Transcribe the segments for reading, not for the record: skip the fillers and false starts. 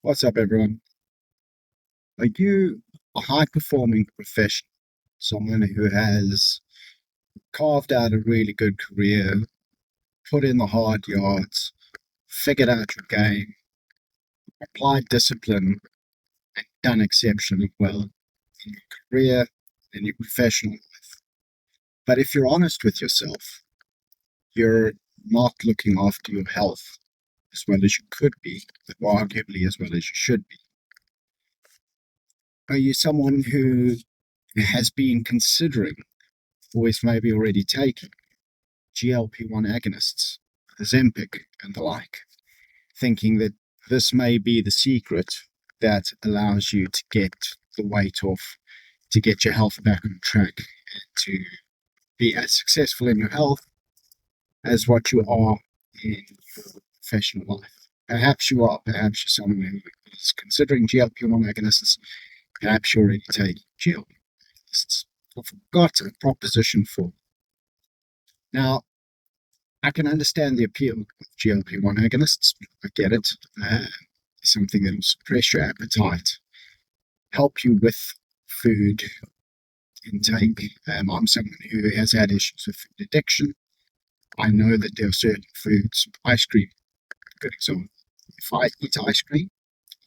What's up, everyone? Are you a high-performing professional, someone who has carved out a really good career, put in the hard yards, figured out your game, applied discipline, and done exceptionally well in your career, in your professional life? But if you're honest with yourself, you're not looking after your health as well as you could be, or arguably as well as you should be. Are you someone who has been considering, or is maybe already taking, GLP-1 agonists, Ozempic and the like, thinking that this may be the secret that allows you to get the weight off, to get your health back on track, and to be as successful in your health as what you are in your professional life? Perhaps you are. Perhaps you're someone who is considering GLP-1 agonists. Perhaps you're already taking GLP-1 agonists. I've got a proposition for you. Now, I can understand the appeal of GLP-1 agonists. I get it. Something that will suppress your appetite, help you with food intake. I'm someone who has had issues with food addiction. I know that there are certain foods, ice cream, good example. If I eat ice cream,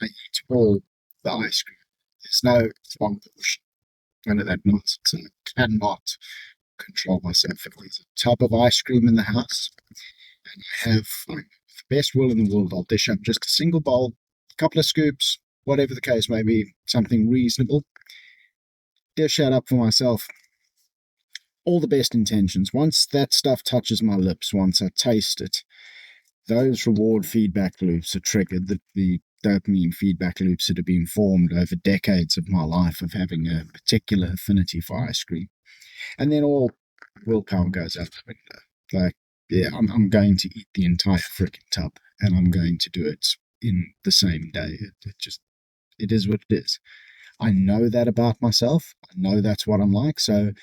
I eat all the ice cream. There's no one portion, none of that nonsense, and I cannot control myself. If there's a tub of ice cream in the house, and I have the best will in the world, I'll dish up just a single bowl, a couple of scoops, whatever the case may be, something reasonable. Dish that up for myself. All the best intentions. Once that stuff touches my lips, once I taste it, those reward feedback loops are triggered. The dopamine feedback loops that have been formed over decades of my life of having a particular affinity for ice cream. And then all willpower goes out the window. Like, yeah, I'm going to eat the entire freaking tub, and I'm going to do it in the same day. It is what it is. I know that about myself. I know that's what I'm like. So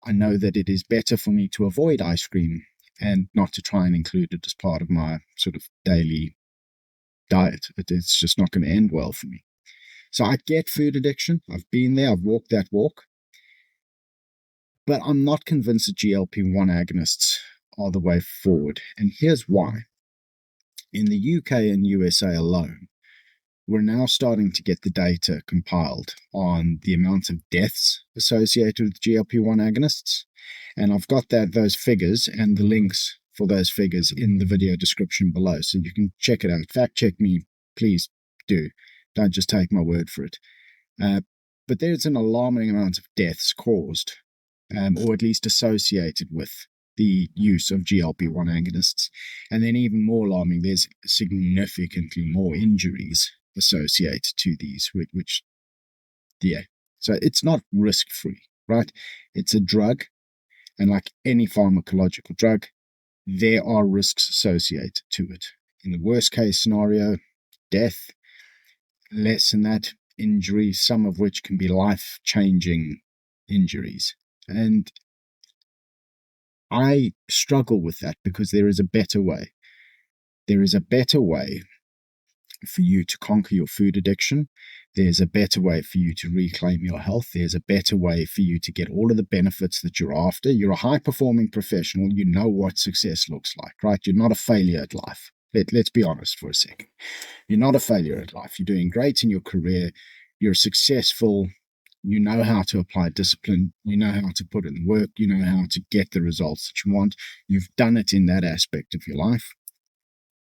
I know that it is better for me to avoid ice cream and not to try and include it as part of my sort of daily diet. It's just not going to end well for me. So I get food addiction. I've been there. I've walked that walk. But I'm not convinced that GLP-1 agonists are the way forward. And here's why. In the UK and USA alone, we're now starting to get the data compiled on the amount of deaths associated with GLP-1 agonists. And I've got those figures and the links for those figures in the video description below. So you can check it out. Fact check me, please do. Don't just take my word for it. But there's an alarming amount of deaths caused, or at least associated with, the use of GLP-1 agonists. And then even more alarming, there's significantly more injuries associated to these, which so it's not risk-free, right? It's a drug, and like any pharmacological drug, there are risks associated to it. In the worst case scenario, death, less than that, injuries, some of which can be life-changing injuries. And I struggle with that because there is a better way. There is a better way for you to conquer your food addiction. There's a better way for you to reclaim your health. There's a better way for you to get all of the benefits that you're after. You're a high-performing professional. You know what success looks like, right? You're not a failure at life. Let's be honest for a second. You're not a failure at life. You're doing great in your career. You're successful. You know how to apply discipline. You know how to put in the work. You know how to get the results that you want. You've done it in that aspect of your life.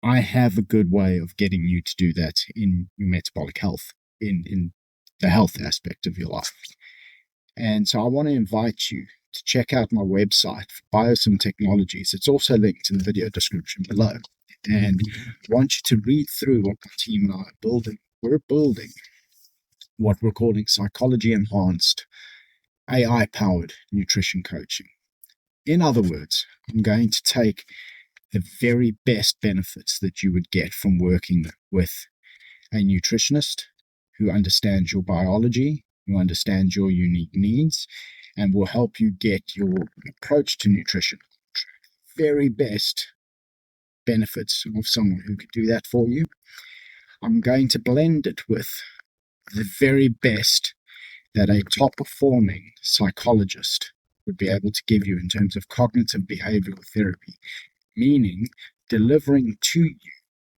I have a good way of getting you to do that in your metabolic health, in the health aspect of your life. And so I want to invite you to check out my website, BioSymm Technologies. It's also linked in the video description below. And I want you to read through what my team and I are building. We're building what we're calling psychology-enhanced, AI-powered nutrition coaching. In other words, I'm going to take the very best benefits that you would get from working with a nutritionist who understands your biology, who understands your unique needs, and will help you get your approach to nutrition. Very best benefits of someone who could do that for you. I'm going to blend it with the very best that a top-performing psychologist would be able to give you in terms of cognitive behavioral therapy, meaning delivering to you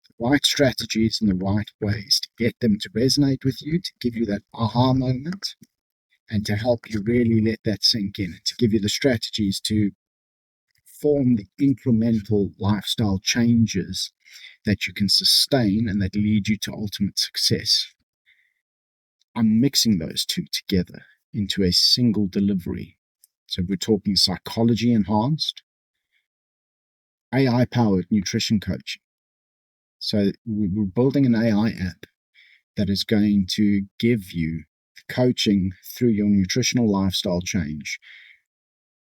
the right strategies and the right ways to get them to resonate with you, to give you that aha moment, and to help you really let that sink in, to give you the strategies to form the incremental lifestyle changes that you can sustain and that lead you to ultimate success. I'm mixing those two together into a single delivery. So we're talking psychology enhanced, AI powered nutrition coaching. So we're building an AI app that is going to give you coaching through your nutritional lifestyle change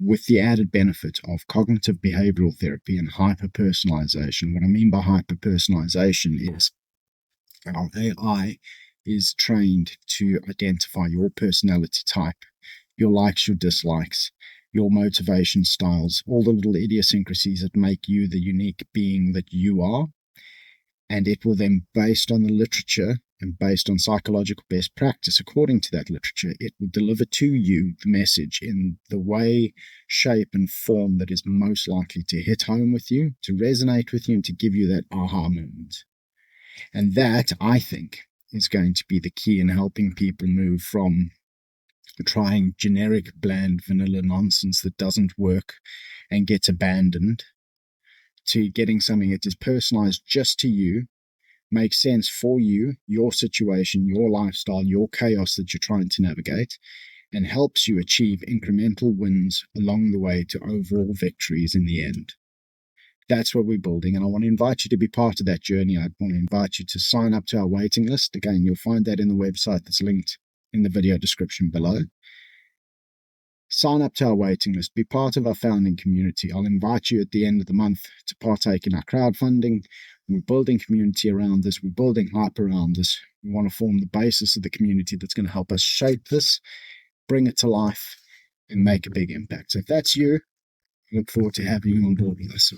with the added benefit of cognitive behavioral therapy and hyper-personalization. What I mean by hyper-personalization is our AI is trained to identify your personality type, your likes, your dislikes, your motivation styles, all the little idiosyncrasies that make you the unique being that you are. And it will then, based on the literature and based on psychological best practice, according to that literature, it will deliver to you the message in the way, shape, and form that is most likely to hit home with you, to resonate with you, and to give you that aha moment. And that, I think, is going to be the key in helping people move from trying generic, bland, vanilla nonsense that doesn't work and gets abandoned, to getting something that is personalized just to you, makes sense for you, your situation, your lifestyle, your chaos that you're trying to navigate, and helps you achieve incremental wins along the way to overall victories in the end. That's what we're building, and I want to invite you to be part of that journey. I want to invite you to sign up to our waiting list. Again, you'll find that in the website that's linked in the video description below. Sign up to our waiting list, be part of our founding community. I'll invite you at the end of the month to partake in our crowdfunding. We're building community around this. We're building hype around this. We want to form the basis of the community that's going to help us shape this, bring it to life, and make a big impact. So if that's you, I look forward to having you on board with us.